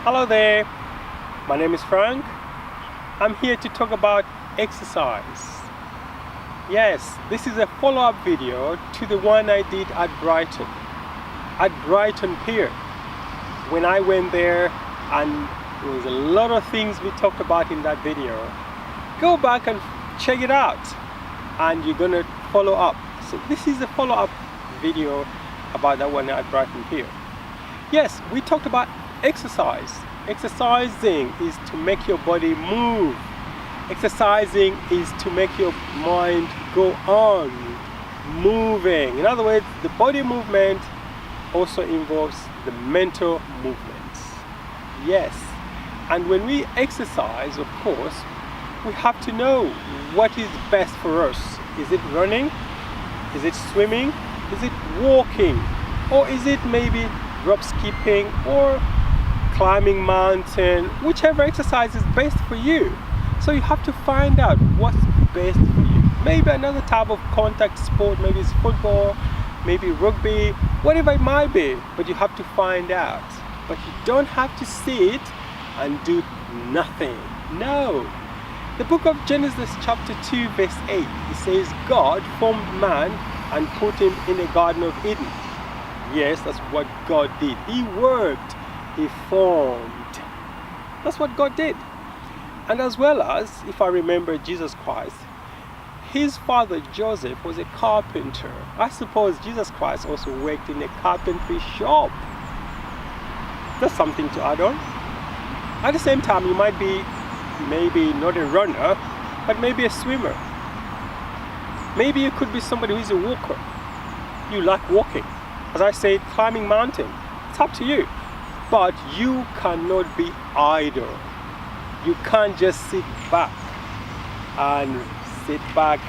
Hello there, my name is Frank. I'm here to talk about exercise. Yes, this is a follow-up video to the one I did at BrightON pier. When I went there, and there was a lot of things we talked about in that video. Go back and check it out and you're gonna follow up. So this is a follow-up video about that one at BrightON pier. Yes, we talked about exercise. Exercising is to make your body move. Exercising is to make your mind go on moving. In other words, the body movement also involves the mental movements. Yes, and when we exercise, of course, we have to know what is best for us. Is it running? Is it swimming? Is it walking? Or is it maybe rope skipping or climbing mountain? Whichever exercise is best for you. So you have to find out what's best for you. Maybe another type of contact sport, maybe it's football, maybe rugby, whatever it might be, but you have to find out. But you don't have to sit and do nothing. No. The book of Genesis chapter 2 verse 8, it says God formed man and put him in the Garden of Eden. Yes, that's what God did. He worked, he formed. That's what God did. And as well as, if I remember Jesus Christ, his father Joseph was a carpenter. I suppose Jesus Christ also worked in a carpentry shop. That's something to add on. At the same time, you might be maybe not a runner, but maybe a swimmer. Maybe you could be somebody who is a walker. You like walking. As I said, climbing mountain. It's up to you. But you cannot be idle. You can't just sit back and sit back.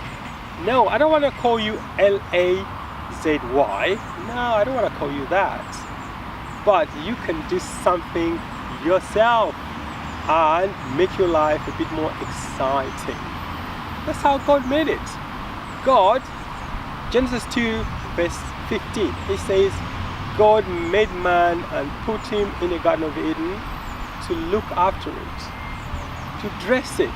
No, I don't want to call you L-A-Z-Y. No, I don't want to call you that. But you can do something yourself and make your life a bit more exciting. That's how God made it. God, Genesis 2 verse 15, it says, God made man and put him in the Garden of Eden to look after it, to dress it,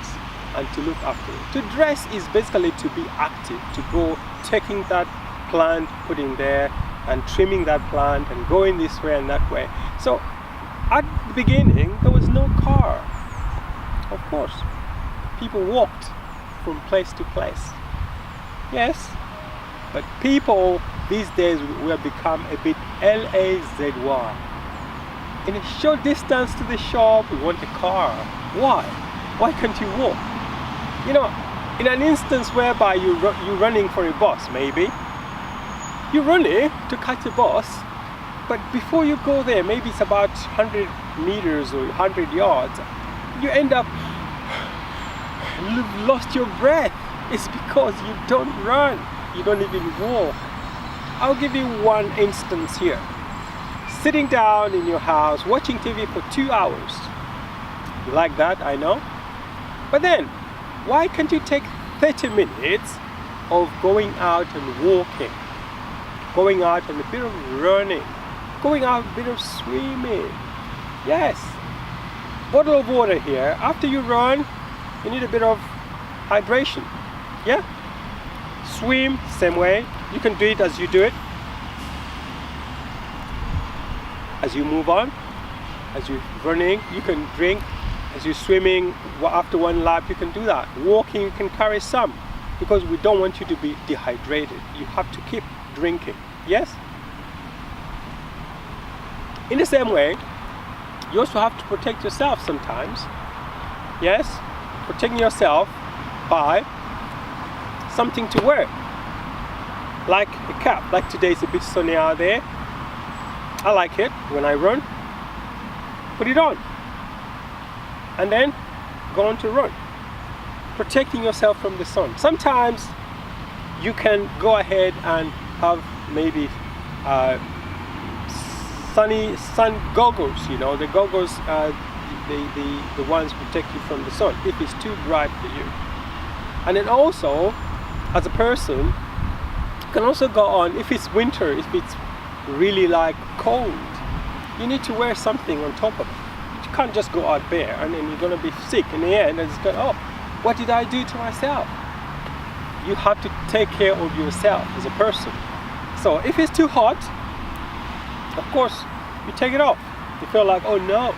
and to look after it. To dress is basically to be active, to go taking that plant, putting there, and trimming that plant, and going this way and that way. So at the beginning, there was no car. Of course, people walked from place to place. Yes, but people these days will become a bit L-A-Z-Y. In a short distance to the shop, we want a car. Why? Why can't you walk? You know, in an instance whereby you're running for a bus, maybe, you're running to catch a bus, but before you go there, maybe it's about 100 meters or 100 yards, you end up, you've lost your breath. It's because you don't run, you don't even walk. I'll give you one instance here. Sitting down in your house, watching TV for 2 hours. You like that, I know. But then, why can't you take 30 minutes of going out and walking? Going out and a bit of running. Going out a bit of swimming. Yes. Bottle of water here. After you run, you need a bit of hydration. Yeah? Swim, same way. You can do it as you do it. As you move on, as you're running, you can drink. As you're swimming, after one lap, you can do that. Walking, you can carry some, because we don't want you to be dehydrated. You have to keep drinking. Yes? In the same way, you also have to protect yourself sometimes. Yes? Protecting yourself by something to wear. Like a cap. Like today it's a bit sunny out there. I like it when I run. Put it on. And then go on to run. Protecting yourself from the sun. Sometimes you can go ahead and have maybe sun goggles. You know, the goggles are the ones protect you from the sun if it's too bright for you. And then also, as a person, you can also go on, if it's winter, if it's really like cold, you need to wear something on top of it. You can't just go out there and then you're going to be sick in the end and it's going, oh, what did I do to myself? You have to take care of yourself as a person. So if it's too hot, of course, you take it off. You feel like, oh no,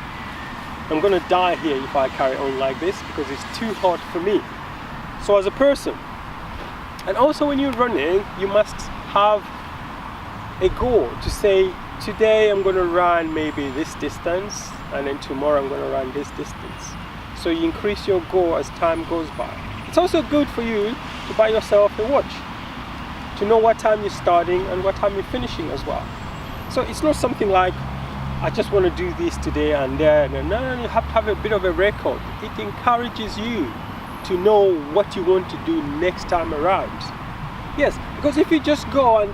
I'm going to die here if I carry on like this because it's too hot for me. So as a person, and also when you're running, you must have a goal to say, today I'm going to run maybe this distance and then tomorrow I'm going to run this distance. So you increase your goal as time goes by. It's also good for you to buy yourself a watch to know what time you're starting and what time you're finishing as well. So it's not something like, I just want to do this today and there. No, you have to have a bit of a record. It encourages you to know what you want to do next time around. Yes, because if you just go and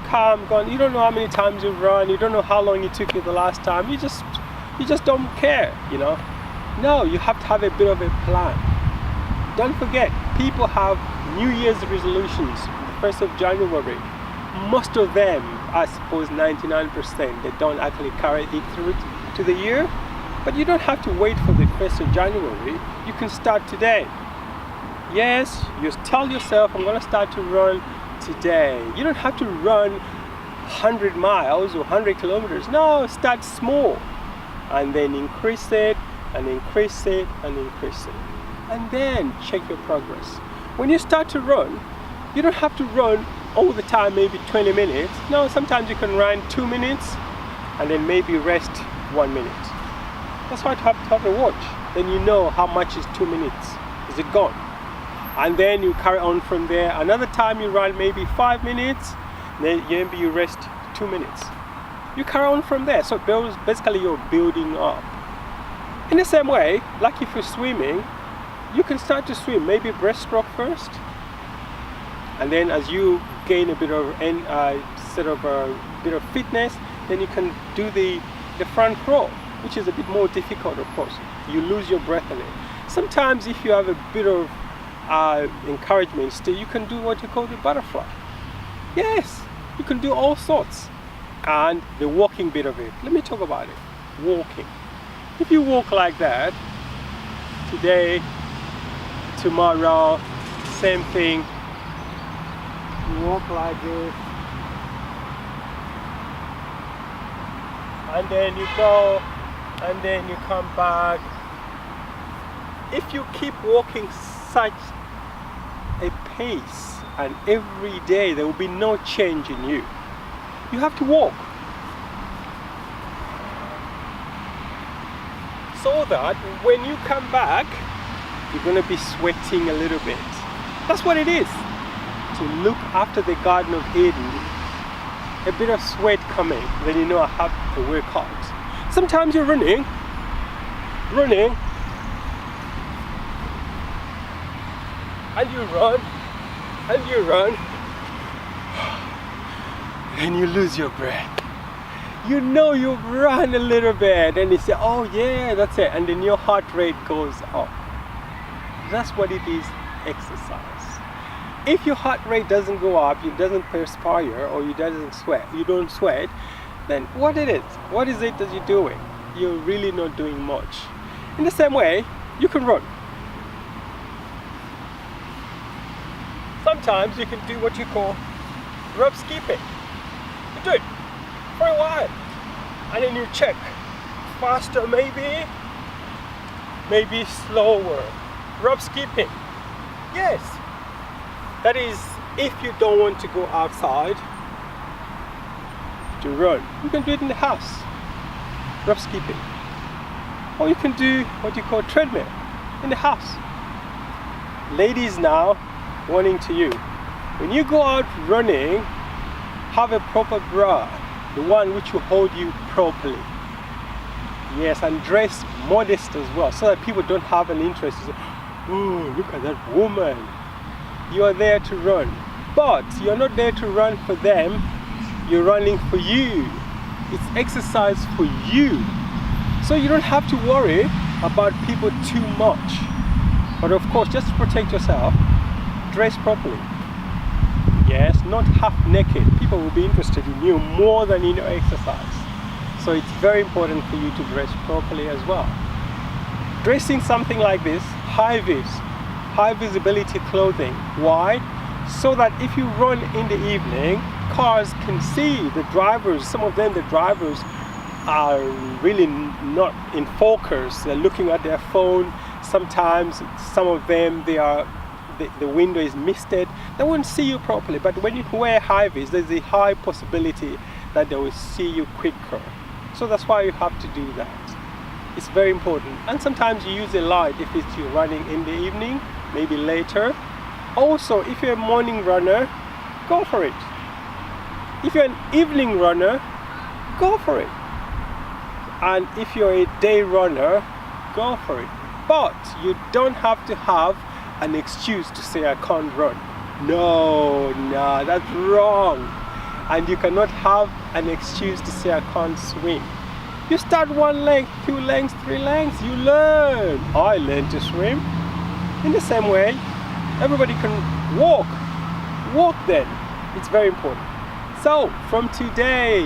you don't know how many times you run, you don't know how long it took you the last time, you just don't care, you know. No, you have to have a bit of a plan. Don't forget, people have New Year's resolutions, the 1st of January. Most of them, I suppose 99%, they don't actually carry it through to the year. But you don't have to wait for the 1st of January. You can start today. Yes, you tell yourself, I'm going to start to run today. You don't have to run 100 miles or 100 kilometers. No, start small and then increase it and increase it and increase it. And then check your progress. When you start to run, you don't have to run all the time, maybe 20 minutes. No, sometimes you can run 2 minutes and then maybe rest 1 minute. That's why you have to have a watch. Then you know how much is 2 minutes. Is it gone? And then you carry on from there. Another time you run maybe 5 minutes, then maybe you rest 2 minutes. You carry on from there. So basically you're building up. In the same way, like if you're swimming, you can start to swim, maybe breaststroke first. And then as you gain a bit of bit of fitness, then you can do the front crawl, which is a bit more difficult, of course. You lose your breath in it. Sometimes if you have a bit of encouragement still, you can do what you call the butterfly. Yes, you can do all sorts. And the walking bit of it, let me talk about it. Walking. If you walk like that, today, tomorrow, same thing. You walk like this, and then you go, and then you come back. If you keep walking such a pace, and every day there will be no change in you. You have to walk. So that when you come back, you're going to be sweating a little bit. That's what it is. To look after the Garden of Eden, a bit of sweat coming, then you know I have to work hard. Sometimes you're running, and you run, and you lose your breath. You know you've run a little bit, and you say, oh yeah, that's it, and then your heart rate goes up. That's what it is, exercise. If your heart rate doesn't go up, it doesn't perspire, or you don't sweat, then what is it that you're doing? You're really not doing much. In the same way, you can run. Sometimes you can do what you call rope skipping. You do it for a while, and then you check faster, maybe slower. Rope skipping, yes, that is if you don't want to go outside to run. You can do it in the house, rope skipping, or you can do what you call treadmill in the house. Ladies now, warning to you, when you go out running, have a proper bra, the one which will hold you properly. Yes, and dress modest as well, so that people don't have an interest to say, oh, look at that woman. You are there to run, but you're not there to run for them, you're running for you. It's exercise for you. So you don't have to worry about people too much. But of course, just to protect yourself, dress properly. Yes, not half naked. People will be interested in you more than in your exercise. So it's very important for you to dress properly as well. dressing something like this, high visibility clothing. Why? So that if you run in the evening, cars can see the drivers. Some of them, the drivers are really not in focus. They're looking at their phone. Sometimes some of them, the window is misted. They won't see you properly. But when you wear high vis, there's a high possibility that they will see you quicker. So that's why you have to do that. It's very important. And sometimes you use a light if it's you're running in the evening, maybe later. Also, if you're a morning runner, go for it. If you're an evening runner, go for it. And if you're a day runner, go for it. But you don't have to have an excuse to say I can't run. No, that's wrong. And you cannot have an excuse to say I can't swim. You start 1 length, 2 lengths, 3 lengths, you learn. I learned to swim. In the same way, everybody can walk. Walk then. It's very important. So, from today,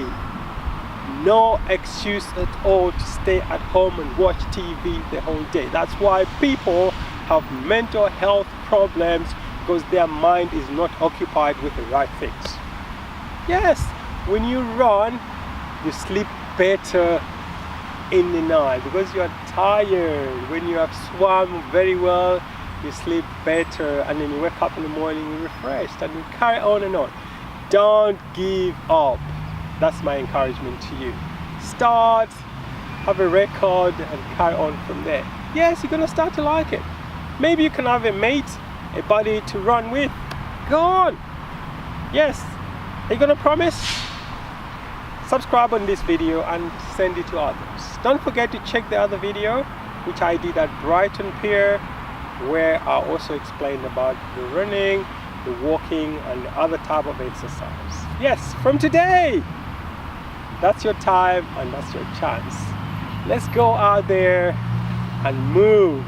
no excuse at all to stay at home and watch TV the whole day. That's why people have mental health problems, because their mind is not occupied with the right things. Yes, when you run, you sleep better in the night because you are tired. When you have swum very well, you sleep better, and then you wake up in the morning, you're refreshed, and you carry on and on. Don't give up. That's my encouragement to you. Start, have a record, and carry on from there. Yes, you're gonna start to like it. Maybe you can have a mate, a buddy to run with. Go on. Yes. Are you gonna promise? Subscribe on this video and send it to others. Don't forget to check the other video, which I did at BrightON Pier, where I also explained about the running, the walking, and the other type of exercise. Yes, from today, that's your time and that's your chance. Let's go out there and move.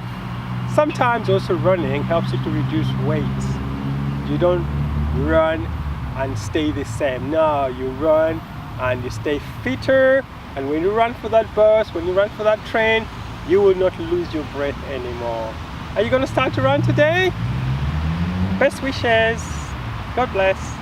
Sometimes also running helps you to reduce weight. You don't run and stay the same. No, you run and you stay fitter, and when you run for that bus, when you run for that train, you will not lose your breath anymore. Are you going to start to run today? Best wishes. God bless.